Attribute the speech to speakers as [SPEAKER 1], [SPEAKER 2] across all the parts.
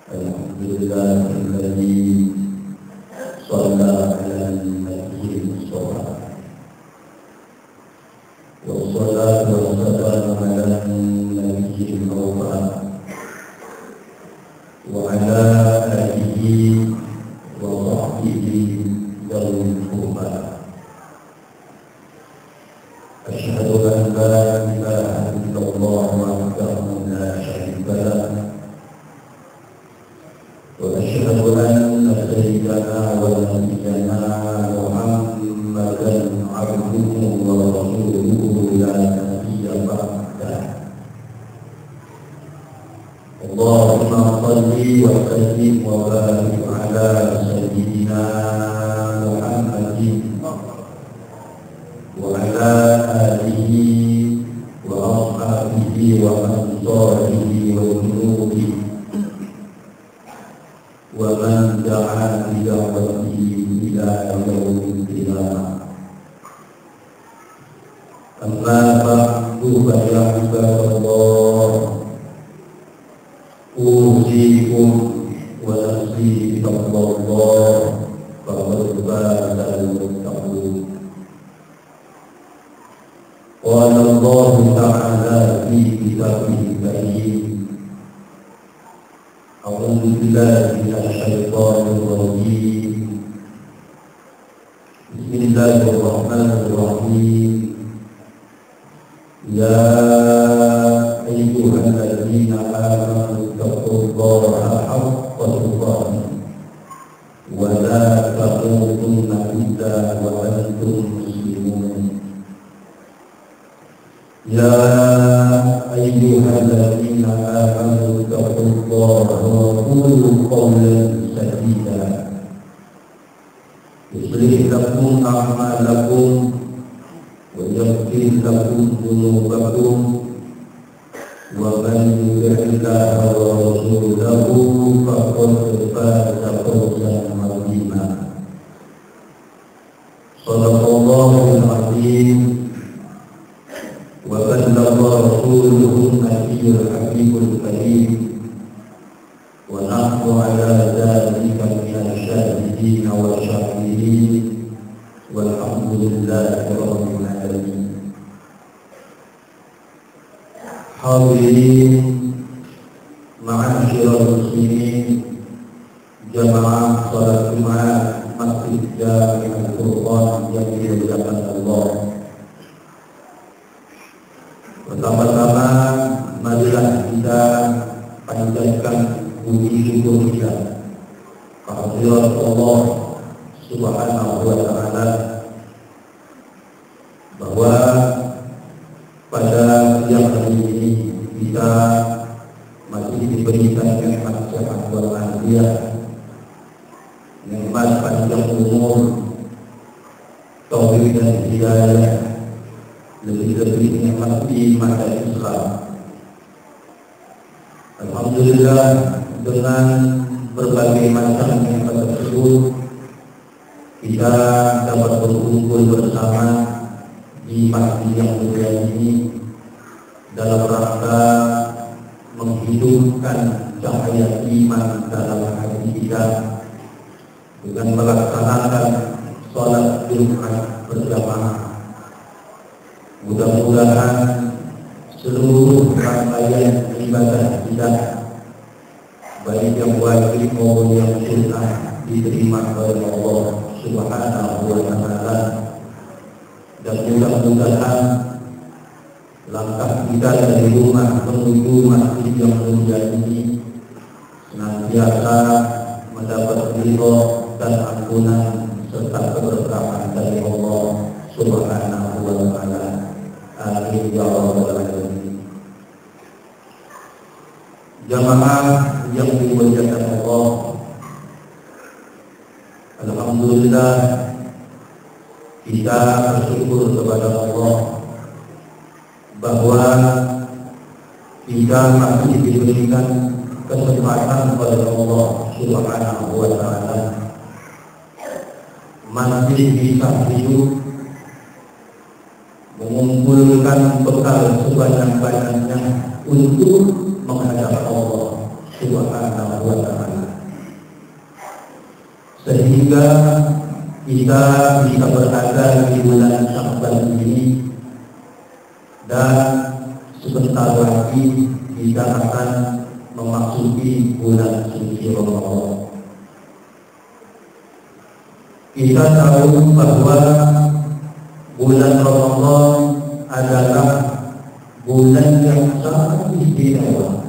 [SPEAKER 1] Alhamdulillahilladzi shalla ala nabiyil mustafa wassalatu wassalamu ala nabiyil mustafa wa ala alihi wa sahbihi dzawil qurba. Asyhadu an la ilaha illallah wahdahu la syarika lah وأشهد أن سيدنا ونبينا محمدا عبده ورسوله لا نبي بعده. اللهم صل وسلم وبارك على سيدنا محمد وعلى آله وأصحابه وأنصاره وجنوده ومن دعا بدعوته إلى يوم القيامة. أما بعد فيا عباد الله أوصيكم ونفسي بتقوى الله فقد فاز المتقون. قال الله تعالى في كتابه الكريم: أعوذ بالله من الشيطان الرجيم. بسم الله الرحمن الرحيم. يا أيها الذين آمنوا اتقوا الله حق تقاته ولا تموتن إلا وأنتم مسلمون. يا أيها الذين آمنوا اتقوا الله وقولوا قولا سديدا يصلح لكم أعمالكم ويغفر لكم ذنوبكم ومن يطع الله ورسوله فقد فاز فوزا عظيما. صدق الله العظيم وبلغ رسوله النبي الحبيب الكريم ونحن على ذلك من الشاهدين والشاكرين والحمد لله رب العالمين. Hadirin ma'asyiral muslimin, jamaah salat Jumat Masjid Jami' Al-Qur'an yang dimuliakan Allah. Pertama-tama marilah kita panjatkan puji syukur kita kehadirat Allah Subhanahu wa Ta'ala bahwa pada siang hari ini kita masih diberikan nikmat sehat walafiat, nikmat panjang umur, taufik dan hidayah, lebih-lebih nikmat iman dan Islam. Alhamdulillah, dengan berbagai macam nikmat tersebut kita dapat berkumpul bersama di masjid yang mulia ini dalam rangka menghidupkan cahaya iman dalam hati kita dengan melaksanakan Jumat berjamaah. Mudah-mudahan seluruh rangkaian ibadah kita, baik yang wajib maupun yang sunnah, diterima oleh Allah Subhanahu wa Ta'ala. Dan mudah-mudahan langkah kita dari rumah menuju masjid yang mulia ini senantiasa mendapat ridho dan ampunan serta keberkahan dari Allah Subhanahu wa Ta'ala. Amin ya rabbal alamin. Jamaah yang dimuliakan Allah, alhamdulillah kita bersyukur kepada Allah bahwa kita masih diberikan kesempatan oleh Allah Subhanahu wa Ta'ala masih bisa hidup, mengumpulkan bekal sebanyak-banyaknya untuk menghadap Allah Subhanahu wa Ta'ala, sehingga kita bisa berada di bulan Sya'ban ini, dan sebentar lagi kita akan memasuki bulan suci Ramadan. Kita tahu bahwa bulan Ramadan adalah bulan yang sangat istimewa.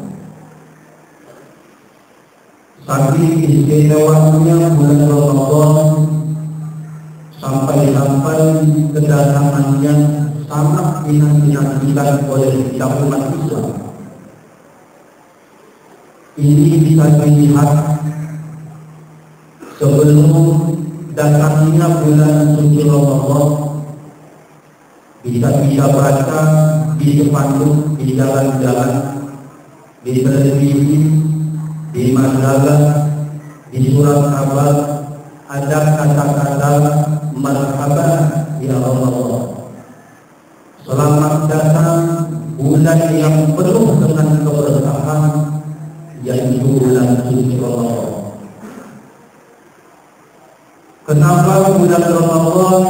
[SPEAKER 1] Saking istimewanya bulan Ramadan sampai-sampai kedatangannya sangat dinantikan oleh setiap umat Islam. Ini bisa dilihat sebelum datangnya bulan suci Ramadan, bisa baca di spanduk, di jalan-jalan, di televisi, di majalah, di surat kabar, ada kata-kata marhaban ya Allah, selamat datang bulan yang penuh dengan keberkahan, yaitu bulan suci Ramadan. Kenapa bulan Ramadan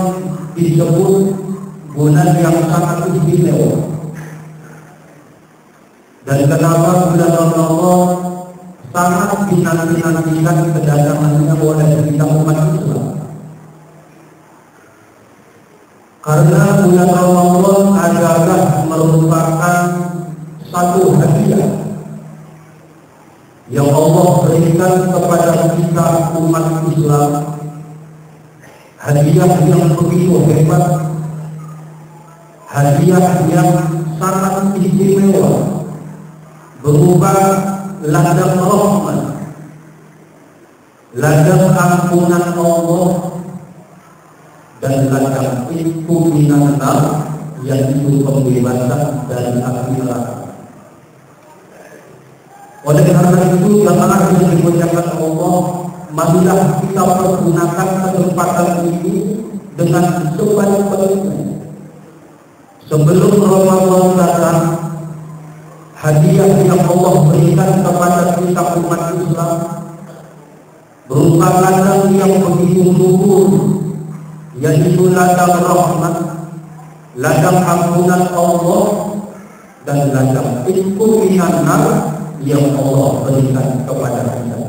[SPEAKER 1] disebut bulan yang sangat istimewa? Dan kenapa bulan Ramadan sangat dinanti-nantikan kedatangannya oleh setiap umat Islam? Karena bulan Ramadan adalah merupakan satu hadiah yang Allah berikan kepada kita umat Islam, hadiah yang begitu hebat, hadiah yang sangat istimewa, berupa ladang rahmat, ladang ampunan Allah, dan ladang itu minan nar, yaitu pembebasan dari api neraka. Oleh karena itu, jamaah yang dimuliakan Allah, marilah kita pergunakan kesempatan ini dengan sebaik-baiknya. Sebelum Ramadan datang, hadiah yang Allah berikan kepada kita umat Islam berupa ladang yang begitu luhur, yaitu ladang rahmat, ladang ampunan Allah, dan ladang itqu minan nar yang Allah berikan kepada kita.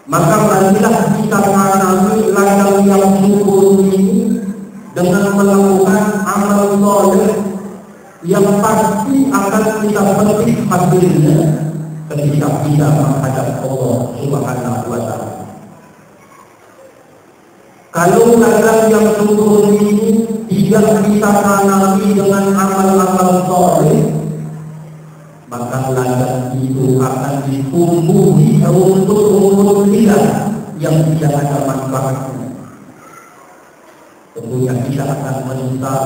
[SPEAKER 1] Maka marilah kita mengalami ladang yang luhur ini dengan melakukan amal soleh yang pasti akan kita petik hasilnya ketika kita menghadap Allah Subhanahu wa Ta'ala. Kalau ladang yang luhur ini tidak kita tanami dengan amal-amal soleh, maka ladang itu akan ditumbuhi rumput-rumput liar yang tidak ada manfaatnya. Tentunya kita akan menyesal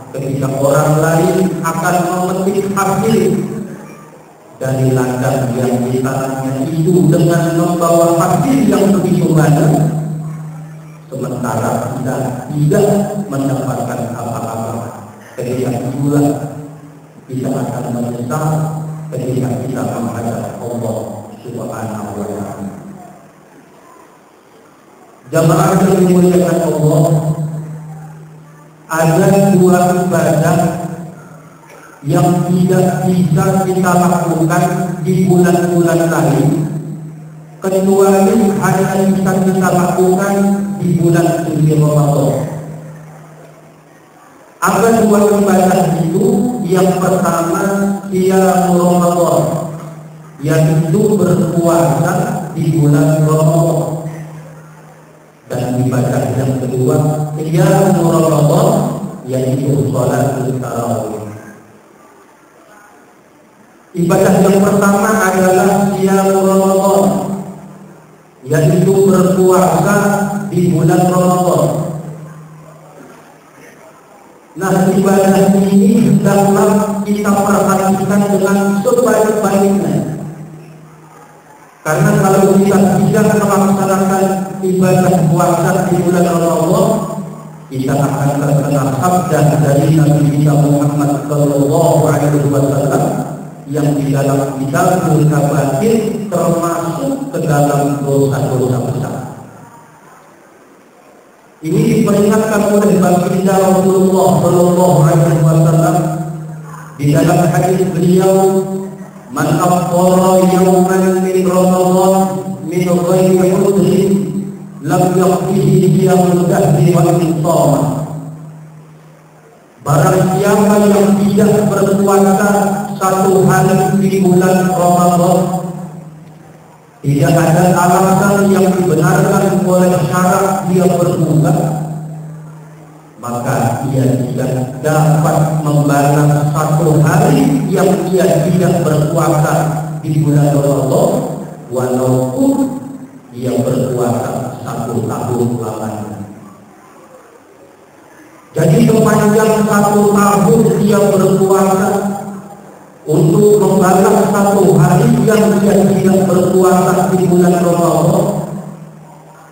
[SPEAKER 1] ketika orang lain akan memetik hasil dari ladang yang ditanamnya itu dengan membawa hasil yang begitu banyak, sementara kita tidak mendapatkan apa-apa. Ketika itulah kita akan menyesal ketika kita menghadap Allah Subhanahu wa Ta'ala. Jamaah yang dimuliakan Allah, ada dua ibadah yang tidak bisa kita lakukan di bulan-bulan lain, kecuali hanya bisa kita lakukan di bulan suci Ramadan. Ada dua ibadah itu, yang pertama qiyam Ramadan, yaitu berpuasa di bulan Ramadan. Dan ibadah yang kedua qiyam Ramadan, yaitu sholatul tarawih. Ibadah yang pertama adalah qiyam Ramadan, yaitu berpuasa di bulan Ramadan. Nah, ibadah ini hendaklah kita perhatikan dengan sebaik-baiknya. Karena kalau kita tidak melaksanakan ibadah puasa di bulan Ramadan, kita akan terkena sabda dari Nabi kita Muhammad Sallallahu Alaihi Wasallam yang di dalam Kitabul Kabair termasuk ke dalam dosa-dosa besar. Ini diperingatkan oleh baginda Rasulullah Sallallahu Alaihi Wasallam di dalam hadis beliau, "Man afṭara yawman min Ramadan min ghairi 'udhrin lam yaqdihi qiyamul dahri wa in shama." Barang siapa yang tidak berpuasa satu hari di bulan Ramadan, tidak ada alasan yang dibenarkan oleh syarak dia berbuka, maka ia tidak dapat membalas satu hari yang ia tidak berpuasa di bulan Ramadan, walaupun ia berpuasa 1 tahun lamanya. Jadi sepanjang 1 tahun dia berpuasa, untuk membalas satu hari yang dia tidak berpuasa di bulan Ramadan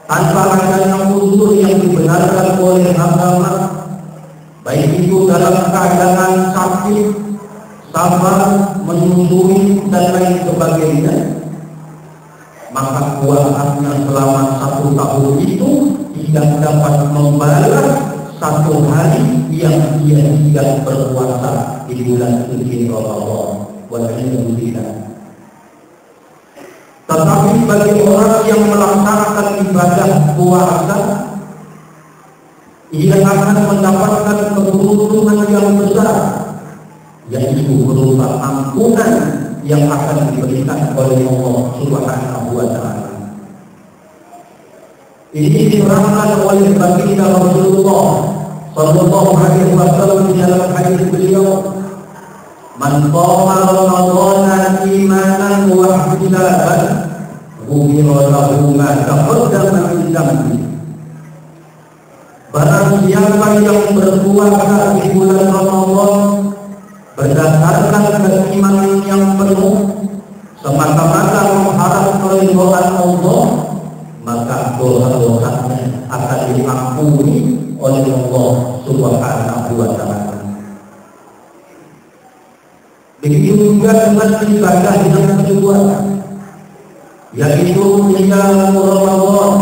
[SPEAKER 1] tanpa adanya unsur yang dibenarkan oleh agama, baik itu dalam keadaan sakit, sabar, menyusui dan lain sebagainya, maka puasanya selama 1 tahun itu tidak dapat membalas satu hari yang dia tidak berpuasa di bulan suci Ramadan. Walhamdulillah. Tetapi bagi orang yang melaksanakan ibadah puasa, ia akan mendapatkan keberuntungan yang besar, yaitu berupa ampunan yang akan diberikan oleh Allah Subhanahu wa Ta'ala. Ini diterangkan oleh baginda Rasulullah Sallallahu Alaihi Wasallam di dalam hadis beliau, "Man qama Ramadhana imanan wa ihtisaban, ghufira lahu ma taqaddama min dhanbi." Barang siapa yang berpuasa di bulan Ramadan berdasarkan keimanan yang penuh, semata-mata mengharap keridhaan Allah, maka dosa-dosanya akan diampuni oleh Allah Subhanahu wa Ta'ala. Begitu juga dengan ibadah yang kedua, yaitu qiyam Ramadan.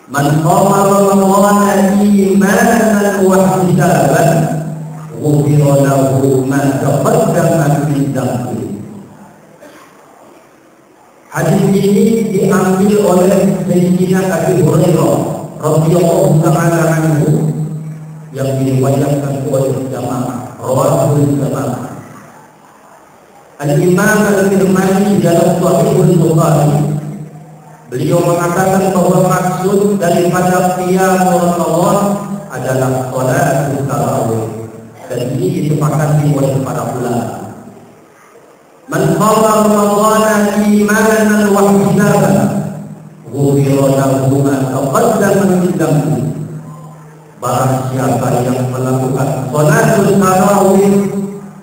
[SPEAKER 1] Man qama Ramadan imanan wa ihtisaban, ghufira lahu ma taqaddama min dhanbi. Hadis ini diambil oleh Sayyidina Abu Hurairah radhiyallahu ta'ala anhu yang diriwayatkan oleh jamaah rawahul jamaah. Al-Imam Al-Tirmidzi dalam Sahih Bukhari, beliau mengatakan bahwa maksud daripada qiyam Ramadan adalah sholatul tarawih, dan ini disepakati oleh para ulama. Man qama Ramadhana imanan wa ihtisaban, ghufira lahu ma taqaddama min dhanbi. Barang siapa yang melakukan sholatul tarawih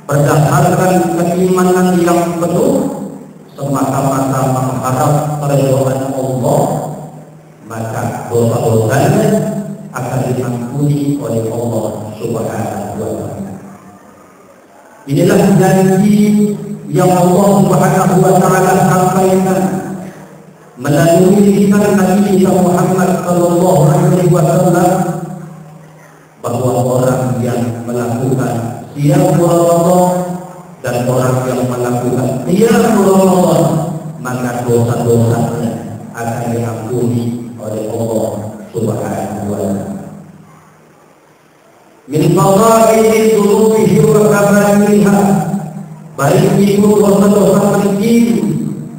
[SPEAKER 1] berdasarkan keimanan yang penuh, semata-mata mengharap keridhaan Allah, maka dosa-dosanya akan diampuni oleh Allah Subhanahu wa Ta'ala. Inilah janji yang Allah Subhanahu wa Ta'ala sampaikan melalui lisan Nabi kita Muhammad sallallahu alaihi wasallam bahwa orang yang melakukan qiyam Ramadan dan orang yang melakukan qiyam Ramadan maka dosa-dosanya akan diampuni oleh Allah Subhanahu wa taala. Min fadaili dzunubihi wa kaba'iriha, baik itu dosa-dosa kecil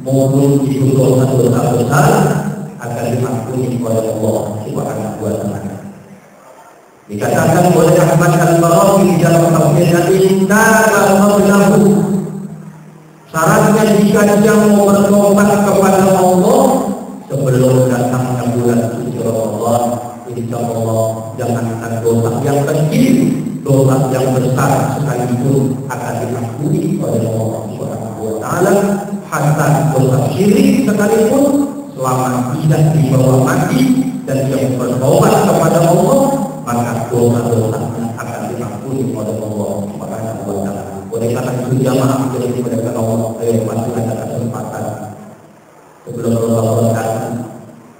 [SPEAKER 1] maupun itu dosa-dosa besar akan diampuni oleh Allah Subhanahu wa taala. Dikatakan oleh Ahmad Al-Barawi dalam tafsirnya, inna qablahu, syaratnya jika dia mau bertobat kepada Allah sebelum datangnya bulan suci Ramadan, insya Allah jangankan dosa yang kecil, dosa yang besar sekalipun akan diampuni oleh Allah Subhanahu wa taala. Hatta dosa syirik sekalipun selama tidak dibawa mati dan dia bertobat kepada Allah, maka dosa-dosanya akan diampuni oleh Allah Subhanahu wa taala. Oleh karena itu jamaah jadi kepada Allah, ayo masih ada kesempatan sebelum Ramadan datang,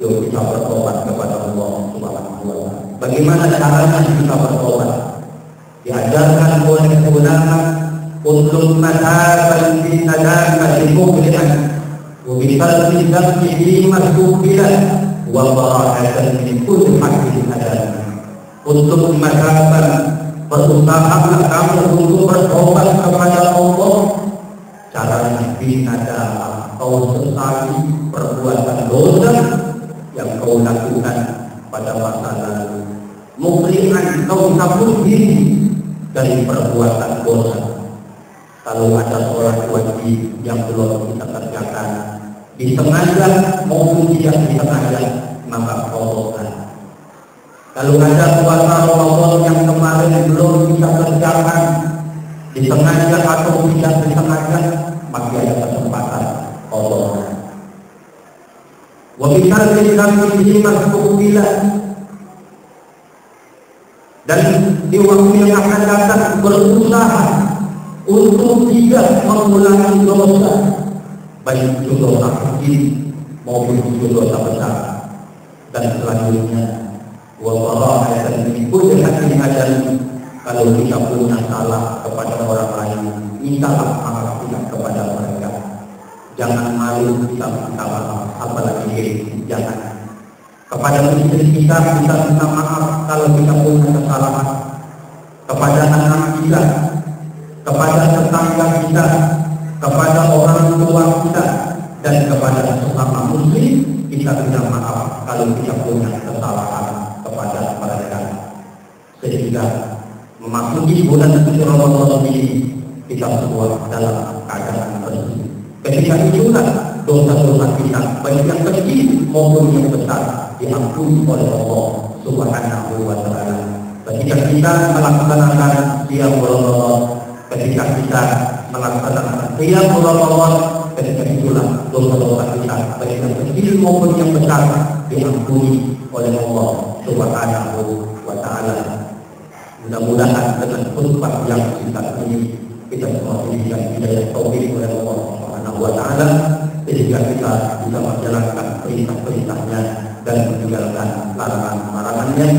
[SPEAKER 1] yuk kita bertobat kepada Allah Subhanahu wa taala. Bagaimana caranya kita bertobat? Diajarkan oleh ulama untuk mataban fi nadamati muqlihan wa bi qalbi dhambi masbuqilan wa bara'atan min kulli haqqin adam. Untuk mataban, berusahalah kamu untuk bertobat kepada Allah. Caranya binadalah kau sesali perbuatan dosa yang kau lakukan pada masa lalu. Muqlihan, kau takut diri dari perbuatan dosa. Kalau ada sholat wajib yang belum kita kerjakan, disengaja maupun tidak disengaja, maka kodokkan. Kalau ada puasa Ramadan yang kemarin belum bisa kerjakan, disengaja atau tidak disengaja, maka ada kesempatan kodokkan. Wabisar ini masuk bila, dan di waktu yang akan datang berusaha untuk tidak mengulangi dosa, baik itu dosa kecil maupun itu dosa besar. Dan selanjutnya, wabara'atan min kulli haqqin adam, kalau kita punya salah kepada orang lain, mintalah maaf kita kepada mereka. Jangan malu kita minta maaf, apalagi jangan. Kepada istri kita minta maaf kalau kita punya kesalahan. Kepada anak kita, kepada tetangga kita, kepada orang tua kita, dan kepada sesama muslim kita minta maaf kalau kita punya kesalahan kepada mereka. Sehingga memasuki bulan suci Ramadan ini kita semua dalam keadaan bersih. Ketika itulah dosa-dosa kita, baik yang kecil maupun yang besar, diampuni oleh Allah Subhanahu wa taala. Ketika kita melaksanakan qiyam Ramadan, ketika kita melaksanakan qiyam Ramadan, ketika itulah dosa-dosa kita, baik yang kecil maupun yang besar, diampuni oleh Allah Subhanahu wa taala. Mudah-mudahan dengan khutbah yang singkat ini kita semua diberikan hidayah taufik oleh Allah Subhanahu wa taala, sehingga kita bisa menjalankan perintah-perintahnya dan meninggalkan larangan-larangannya.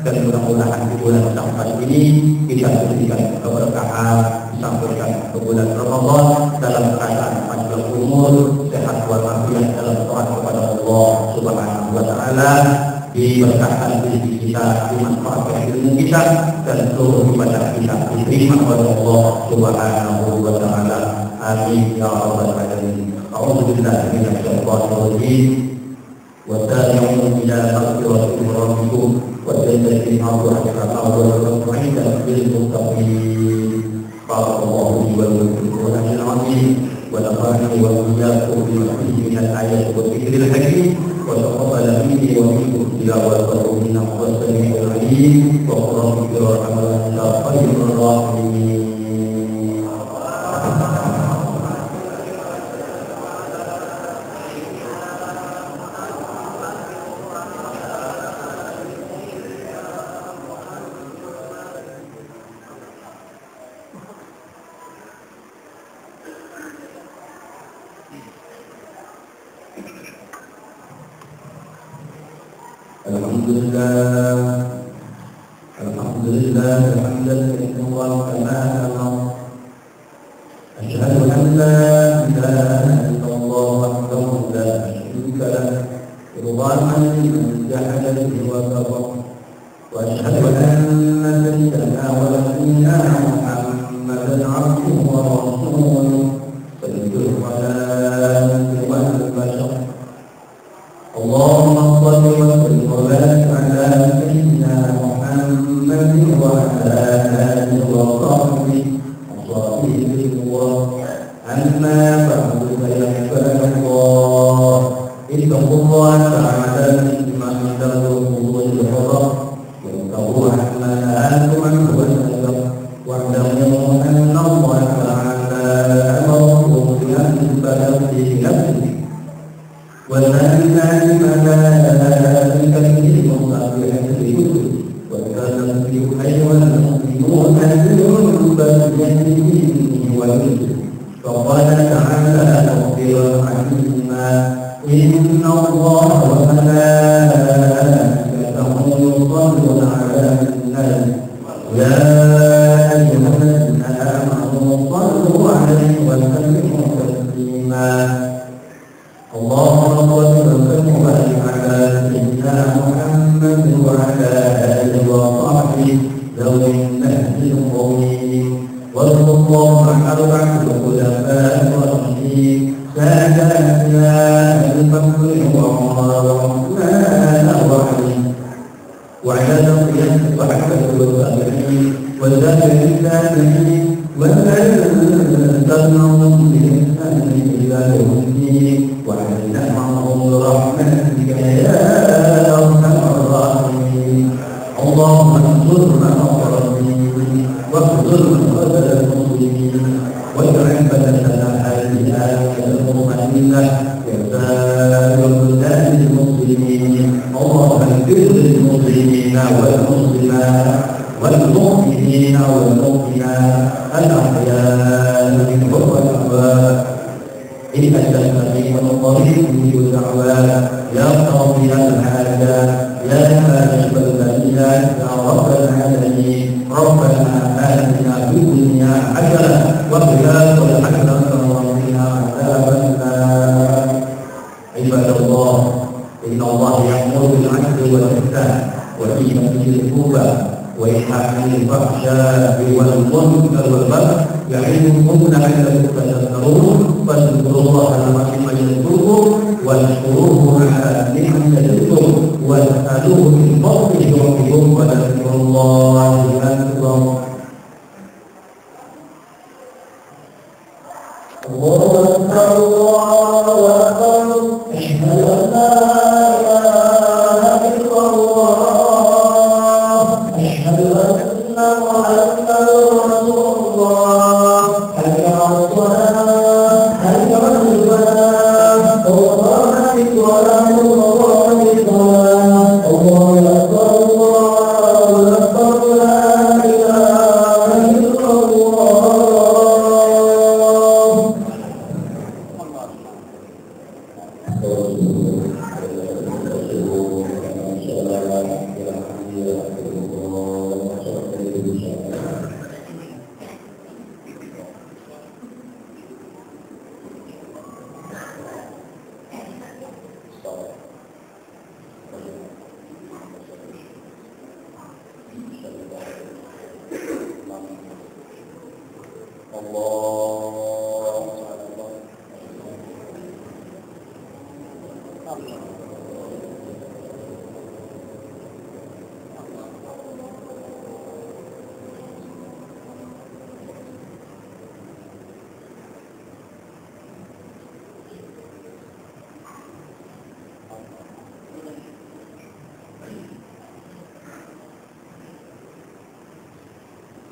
[SPEAKER 1] Dan mudah-mudahan di bulan Syawal ini kita diberikan keberkahan, disampaikan ke bulan Ramadan dalam keadaan panjang umur, sehat walafiat dalam taat kepada Allah Subhanahu wa taala, diberkahkan rezeki kita, dimanfaatkan ilmu kita, dan seluruh ibadah kita diterima oleh Allah Subhanahu wa taala. Amin ya rabbal alamin. A'udzu billahi minasy syaithanir rajim. Wa ta'awunu ila maghfirati min rabbikum wa jannatin 'arduha as-samawati wal ardu 'inda al-muttaqin. Barakallahu li wa lakum wa al-'azim wa nafa'ani wa iyyakum bima fihi min al-ayati wa dhikril hakim wa taqabbal minni wa minkum tilawatahu innahu was-sami'ul 'alim wa qul rabbi irhamna anta khairur rahimin. Alhamdulillah, alhamdulillah hamdan katsiran kama amara. Asyhadu an la ilaha illallah wahdahu la syarika lah, ridwan liman jahada bihi wa kafar. Wa asyhadu anna sayyidana wa nabiyyana Muhammadan abduhu wa rasuluh sayyidul khalaiqi wal bashar. Allahumma shalli wa sallim wa barik ala sayyidina Muhammad wa ala alihi wa sahbihi أما بعد فيا عباد الله اتقوا الله تعالى بما تدعوه الحرى واتقوا عما نهاكم عنه والنذر واعلموا أن الله تعالى أمركم بأن تبلغوا نفسه وَالْمَلَائِكَةِ مُسَبِّحِينَ بِكُتُبِهِ وَتَنَزَّلُ أَيُّهَا الْمُؤْمِنُونَ بِالْبَيِّنَاتِ وَالْهُدَى فَقَالَ تَعَالَى مُخْبِرًا عَنْهُمَا إِنَّ اللَّهَ وَمَلَائِكَتَهُ يُصَلُّونَ عَلَى النَّبِيِّ يَا أَيُّهَا الَّذِينَ آمَنُوا صَلُّوا عَلَيْهِ وَسَلِّمُوا تَسْلِيمًا. اللهم صل وسلم وبارك على سيدنا محمد وعلى آله وصحبه ذوي النهج القويم. وارض اللهم عن أربعة الخلفاء الراشدين ساداتنا أبي بكر وعمر وعثمان وعلي وعلى بقية الصحابة والتابعين والتابعين التابعين ومن تبعهم بإحسان إلى يوم الدين وعلينا معهم برحمتك يا أرحم الراحمين. اللهم انصرنا نصر الدين واخذل قتل المسلمين واجعل بلدنا هذه آية المطمئنة كسائر بلدان المسلمين. اللهم اغفر للمسلمين والمسلمات والمؤمنين والمؤمنات الأحياء منهم والأموات إنك سميع قريب مجيب الدعوات يا قاضي الحاجات يا كاشف البليات يا رب العالمين. ربنا آتنا في الدنيا حسنة وفي الآخرة حسنة وقنا عذاب النار. عباد الله إن الله يأمر بالعدل والإحسان وإيتاء ذي القربى وإنهاء عن الفحشاء والمنكر والبغي يعظكم لعلكم تذكرون. فاذكروا الله العظيم يذكركم واشكروه على نعمه يزدكم واسألوه من فضله يعطيكم وذكر الله أكبر. الله أكبر الله أكبر أشهد أن لا إله إلا الله أشهد أن محمدا رسول الله. حي على الصلاة حي على الفلاح الله أكبر الله أكبر الله أكبر الله أكبر لا إله إلا الله.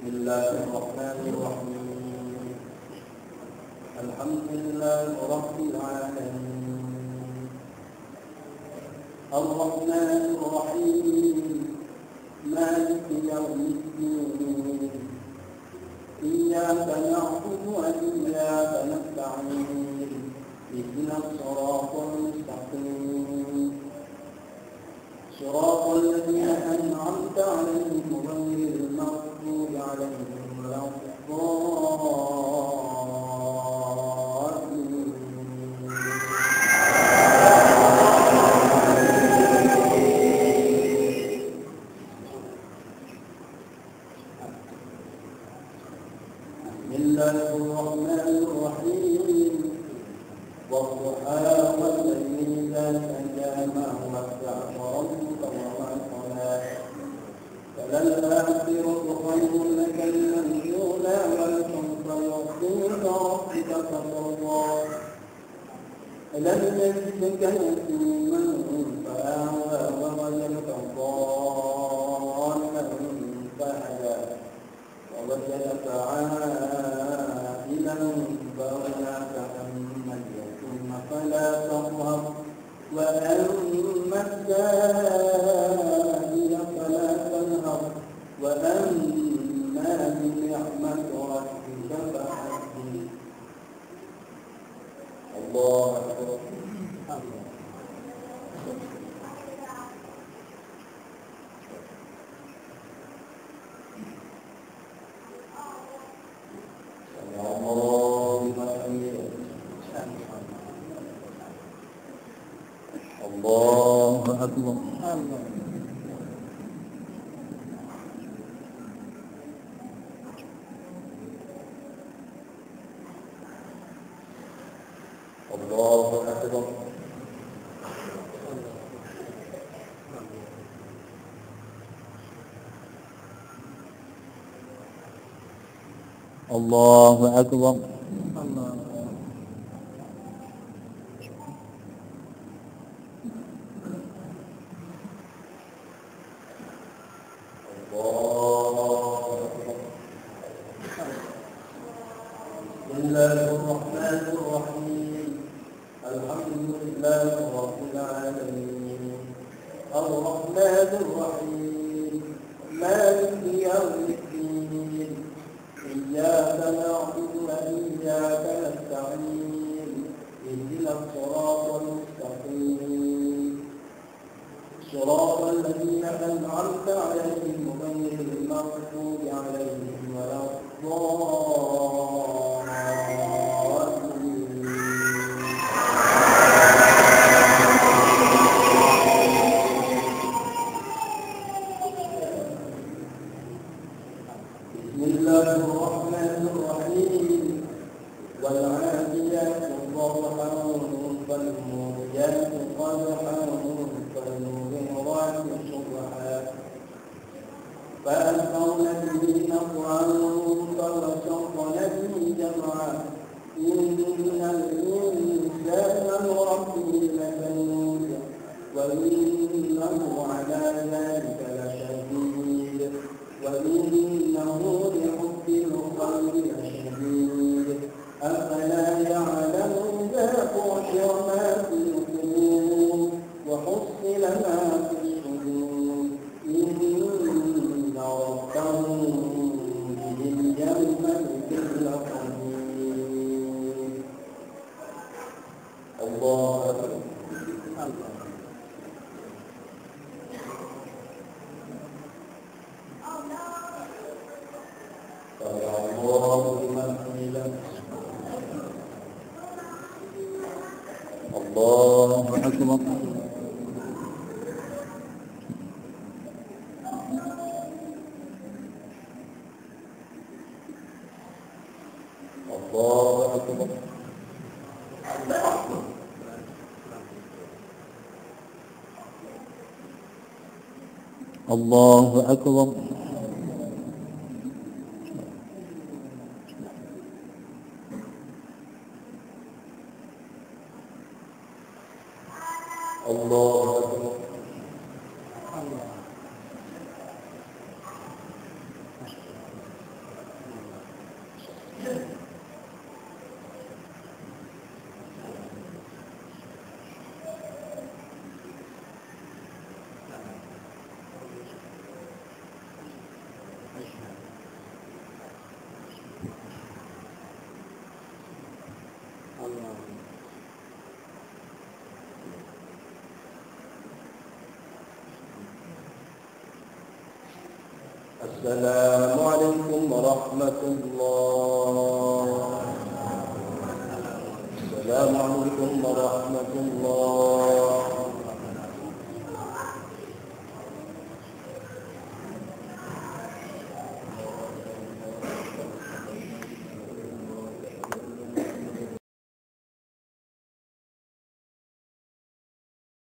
[SPEAKER 1] بسم الله الرحمن الرحيم. الحمد لله رب العالمين الرحمن الرحيم مالك يوم الدين إياك نعبد وإياك نستعين اهدنا الصراط المستقيم صراط الذين أنعمت عليهم غير المغضوب عليهم ولا الضالين. بسم الله الرحمن الرحيم. والضحى والليل إذا سجى ما ودعك ربك وما قلى فللآخرة خير لك من الأولى ولسوف يعطيك ربك فترضى ألم يجدك يتيما فآوى ووجدك ضالا فهدى ووجدك عائلا فأغنى فأما اليتيم فلا تقهر وأما السائل فلا تنهر وأما بنعمة ربك فحدث. الله أكبر. الله أكبر. الله أكبر. الله أكبر. بسم الله الرحمن الرحيم. الحمد لله رب العالمين الرحمن الرحيم مالك يوم الدين إياك نعبد وإياك نستعين اهدنا الصراط المستقيم صراط الذين أنعمت عليهم غير المغضوب عليهم ولا الضالين. بسم الله الرحمن الرحيم والعاديات ضبحا فالموريات قدحا فالمغيرات صبحا فأثرن به نقعا فوسطن به جمعا إن الإنسان لربه لكنود وإنه على ذلك لشهيد وإنه لحب الخير لشديد أفلا يعلم إذا حشر ما في القبور وحصل ما في الصدور إن ربهم بهم يومئذ لخبير. الله أكبر. الله لمن حمده. الله أكبر. الله أكبر. الله أكبر. الله أكبر.
[SPEAKER 2] Assalamualaikum warahmatullahi. Assalamualaikum warahmatullahi.